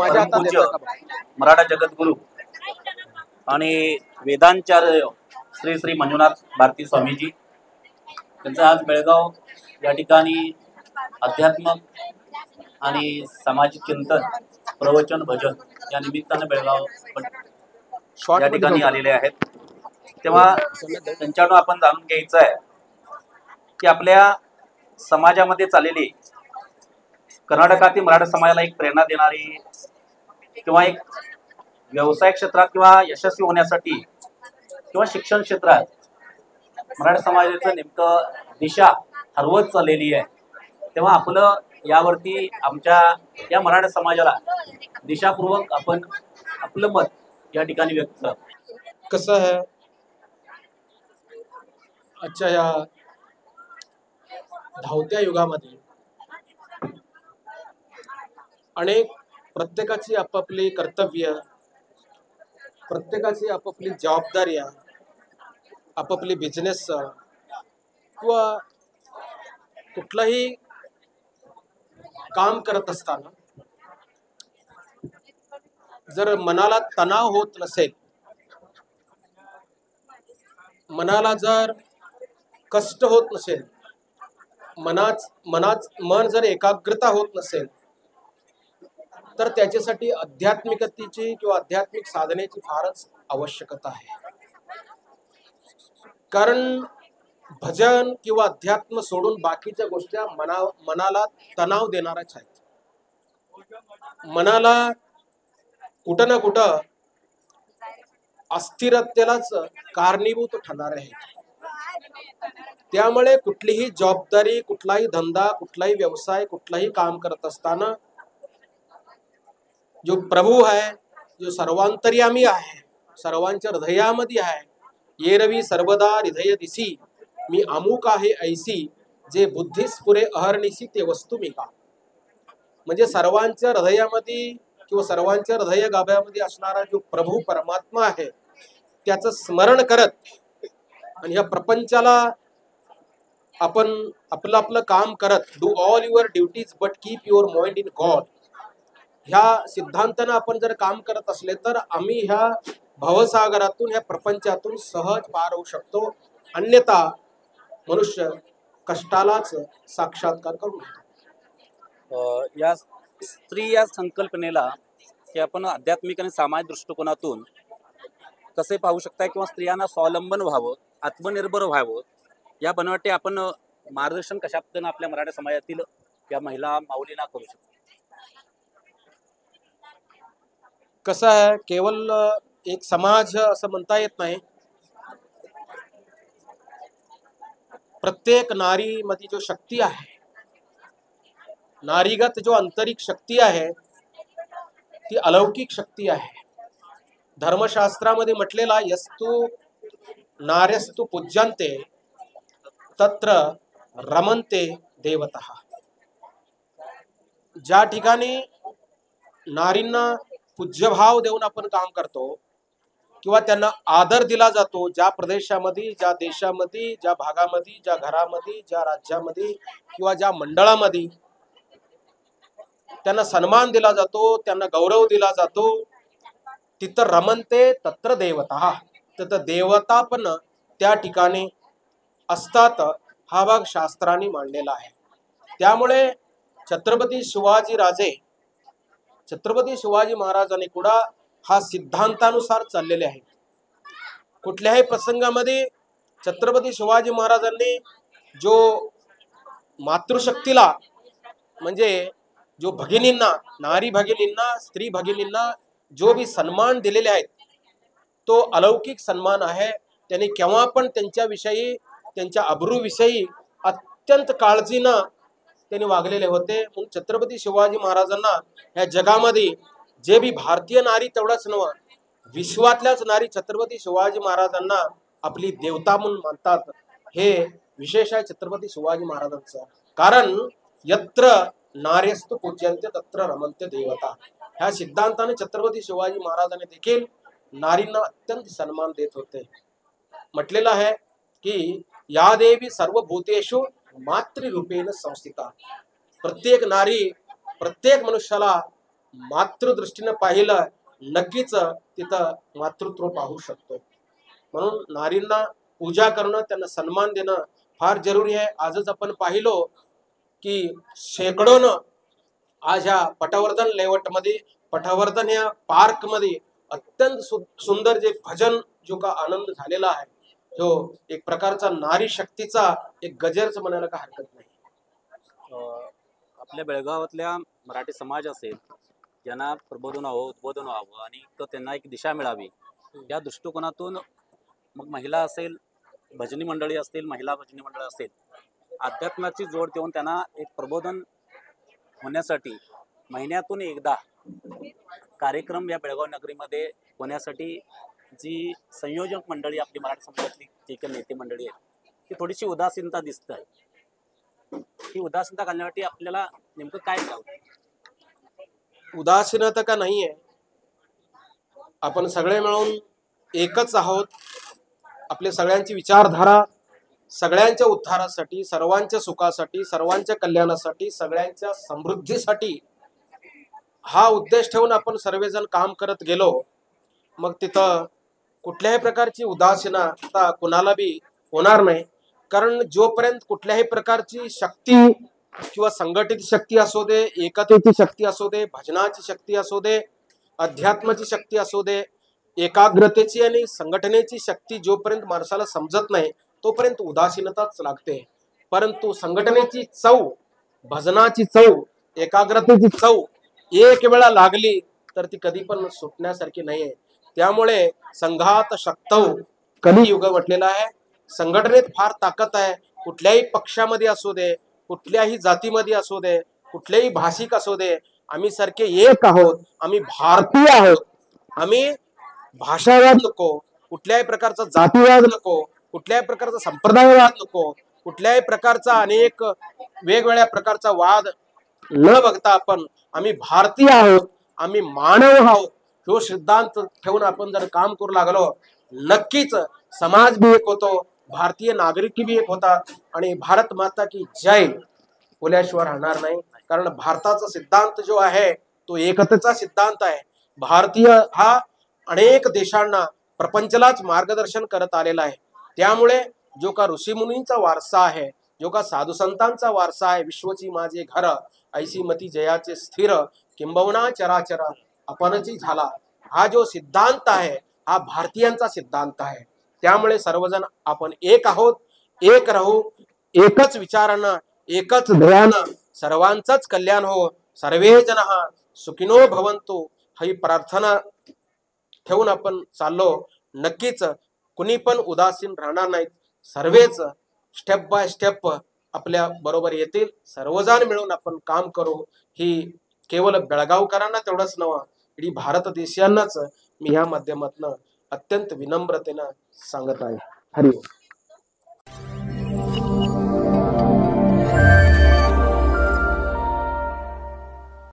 माझ्या हातात परमपूज्य देता का? मराठा जगद्गुरु आणि वेदांचार्य श्री श्री मंजुनाथ भारती स्वामीजी त्यांचं आज बेळगाव या ठिकाणी अध्यात्म आणि सामाजिक चिंतन प्रवचन भजन या निमित्ताने बेळगाव या ठिकाणी आलेले आहेत। तेव्हा त्यांच्याकडून आपण जाणून घ्यायचं आहे की आपल्या समाजामध्ये चाललेली कर्नाटकातील मराठा समाजाला एक प्रेरणा देणारी किंवा एक व्यवसाय क्षेत्रात किंवा यशस्वी होण्यासाठी किंवा शिक्षण क्षेत्रात मराठा समाजाचं नेमकं दिशा हरवत चाललेली आहे। तेव्हा आपलं यावरती आमच्या या मराठा समाजाला दिशापूर्वक आपण आपलं मत या ठिकाणी व्यक्त करतो। कसं आहे आजच्या या धावत्या युगामध्ये अनेक प्रत्येकाची आपापली कर्तव्य, प्रत्येकाची आपापली जबाबदारी, आपापली बिझनेस किंवा कुठलाही काम करत असताना जर मनाला तणाव होत नसेल, मनाला जर कष्ट होत नसेल, मन जर एकाग्रता होत नसेल तर त्याच्यासाठी आध्यात्मिकतेची किंवा आध्यात्मिक साधनेची फारच आवश्यकता आहे। कारण भजन किंवा अध्यात्म सोडून बाकीच्या गोष्टी मनाला तणाव देणाऱ्याच आहेत। मनाला कुठं ना कुठं अस्थिरतेलाच कारणीभूत ठरणार आहे। त्यामुळे कुठलीही जबाबदारी, कुठलाही धंदा, कुठलाही व्यवसाय, कुठलाही काम करत असताना जो प्रभू है, जो सर्वांतर्यामी आहे, सर्वांच्या हृदयामध्ये आहे, ये रवी सर्वदा हृदय दिसी, मी अमुक आहे ऐसी, जे बुद्धीस पुरे अहर्निशी ते वस्तू मी का। म्हणजे सर्वांच्या हृदयामध्ये किंवा सर्वांच्या हृदय गाभ्यामध्ये असणारा जो प्रभू परमात्मा आहे त्याचं स्मरण करत आणि ह्या प्रपंचाला आपण आपलं आपलं काम करत, do all your duties but keep your mind in God, ह्या सिद्धांतानं आपण जर काम करत असले तर आम्ही ह्या भवसागरातून, ह्या प्रपंचातून सहज पार होऊ शकतो। अन्यथा मनुष्य कष्टालाच साक्षात्कार करू शकतो। या स्त्री या संकल्पनेला की आपण आध्यात्मिक आणि सामाजिक दृष्टिकोनातून कसे पाहू शकताय किंवा स्त्रियांना स्वावलंबन व्हावं, आत्मनिर्भर व्हावं, या बनवाटे आपण मार्गदर्शन कशा पद्धतीने आपल्या मराठा समाजातील या महिला माऊलींना करू शकतो? कसं आहे, केवळ एक समाज असं म्हणता येत नाही। प्रत्येक नारी मध्ये जो शक्ती आहे, नारीगत जो आंतरिक शक्ती आहे ती अलौकिक शक्ती आहे। धर्मशास्त्रामध्ये म्हटलेला यस्तु नार्यस्तु पूज्यन्ते तत्र रमन्ते देवतः, ज्या ठिकाणी नारींना पूज्यभाव देऊन आपण काम करतो किंवा त्यांना आदर दिला जातो, ज्या प्रदेशामध्ये, ज्या देशामध्ये, ज्या भागामध्ये, ज्या घरामध्ये, ज्या राज्यामध्ये किंवा ज्या मंडळामध्ये त्यांना सन्मान दिला जातो, त्यांना गौरव दिला जातो, तिथं रमन्ते तत्र देवता, तिथं देवता पण त्या ठिकाणी असतात, हा भाग शास्त्राने मांडलेला आहे। त्यामुळे छत्रपती शिवाजी महाराजांनी कुडा हा सिद्धांतानुसार चाललेले आहे। कुठल्याही प्रसंगामध्ये छत्रपती शिवाजी महाराजांनी जो मातृशक्तीला, म्हणजे जो भगिनींना, नारी भगिनींना, स्त्री भगिनींना जो भी सन्मान दिलेले आहेत तो अलौकिक सन्मान आहे। त्यांनी केव्हा पण त्यांच्याविषयी, त्यांच्या अब्रूविषयी अत्यंत काळजीनं त्यांनी वागलेले होते। म्हणून छत्रपती शिवाजी महाराजांना ह्या जगामध्ये जे भी भारतीय नारी तेवढाच नव्हे, विश्वातल्याच नारी छत्रपती शिवाजी महाराजांना आपली देवता म्हणून मानतात। हे विशेष आहे छत्रपती शिवाजी महाराजांचं, कारण यत्र नार्यस्तु पूज्यन्ते तत्र रमन्ते देवता, ह्या सिद्धांताने छत्रपती शिवाजी महाराजांनी देखील नारींना अत्यंत सन्मान देत होते। म्हटलेलं आहे की या देवी सर्वभूतेषु मातृरूपेण संस्थिता, प्रत्येक नारी प्रत्येक मनुष्याला मातृदृष्टीने पाहिलं नक्कीच तिथं मातृत्व पाहू शकतो. म्हणून नारींना पूजा करणं, त्यांना सन्मान देणं फार जरुरी आहे. आजच आपण पाहिलो की शेकडोनं आज ह्या पटवर्धन या पार्क मध्ये अत्यंत सुंदर जे भजन जो का आनंद झालेला आहे, जो एक प्रकारचा नारी शक्तीचा एक गजरच म्हणायला का हरकत नाही. आपल्या बेळगावातल्या मराठी समाज असेल, ज्यांना प्रबोधन व्हावं, उद्बोधन व्हावं आणि त्यांना एक दिशा मिळावी, या दृष्टिकोनातून मग महिला असेल, भजनी मंडळी असतील, महिला भजनी मंडळ असेल, अध्यात्माची जोड देऊन त्यांना एक प्रबोधन होण्यासाठी महिन्यातून एकदा कार्यक्रम या बेळगाव नगरीमध्ये होण्यासाठी जी संयोजक मंडळी आपली मराठी समाजातली जी काही नेते मंडळी आहेत, ती थोडीशी उदासीनता दिसत आहे. ही उदासीनता घालण्यासाठी आपल्याला नेमकं काय करावं? उदासीनता का नाहीये, आपण सगळे मिळून एकच आहोत. आपले सगळ्यांची विचारधारा सगळ्यांच्या उद्धारासाठी, सर्वांच्या सुखासाठी, सर्वांच्या कल्याणासाठी, सगळ्यांच्या समृद्धीसाठी हा उद्देश ठेवून आपण सर्वजण काम करत गेलो, मग तिथं कुठल्याही प्रकारची उदासीनता कुणाला बी होणार नाही. कारण जोपर्यंत कुठल्याही प्रकारची शक्ती किंवा संघटित शक्ती असू दे, एकतेची शक्ती असू दे, भजनाची शक्ती असू दे, अध्यात्माची शक्ती असू दे, एकाग्रतेची आणि संघटनेची शक्ती जोपर्यंत माणसाला समजत नाही तोपर्यंत उदासीनताच लागते. परंतु संघटनेची चव, भजनाची चव, एकाग्रतेची चव एक वेळा लागली तर ती कधी पण सुटण्यासारखी नाहीये. त्यामुळे संघात शक्तौ कलियुग म्हटलेला आहे. संघटनेत फार ताकद आहे. कुठल्याही पक्षामध्ये असू दे, कुठल्याही जातीमध्ये असू दे, कुठल्याही भाषिक असू दे, आम्ही सारखे एक आहोत. आम्ही भारतीय आहोत. आम्ही भाषावाद नको, कुठल्याही प्रकारचा जातीवाद नको, कुठल्याही प्रकारचा संप्रदायवाद नको, कुठल्याही प्रकारचा अनेक वेगवेगळ्या प्रकारचा वाद न बघता आपण आम्ही भारतीय आहोत, आम्ही मानव आहोत, तो सिद्धांत ठेवून आपण जर काम करू लागलो, नक्कीच समाज भी एक होतो, भारतीय नागरिक भी एक होतात आणि भारत माता की जय बोल्याशिवाय राहणार नाही. कारण भारताचा सिद्धांत जो आहे तो एकतेचा सिद्धांत आहे. भारतीय हा अनेक देशांना, प्रपंचालाच मार्गदर्शन करत आलेला आहे. त्यामुळे जो का ऋषीमुनींचा वारसा आहे, जो का साधू संतांचा वारसा आहे, विश्वची माझे घर ऐसी मती जयाचे स्थिर किंबहुना चराचर आपणची झाला, हा जो सिद्धांत आहे हा भारतीयांचा सिद्धांत आहे. त्यामुळे सर्वजण आपण एक आहोत, एक राहू, एकच विचारानं, एकच ध्येयानं सर्वांचंच कल्याण हो, सर्वे जन सुखिनो भवंतु ही प्रार्थना ठेवून आपण चाललो. नक्कीच कुणी पण उदासीन राहणार नाहीत. सर्वेच स्टेप बाय स्टेप आपल्या बरोबर येतील. सर्वजण मिळून आपण काम करू. ही केवळ बेळगावकरांना तेवढंच नव्हे, इडी भारत देशांनाच मी या माध्यमातून अत्यंत विनम्रतेने सांगत आहे. हरि ओम.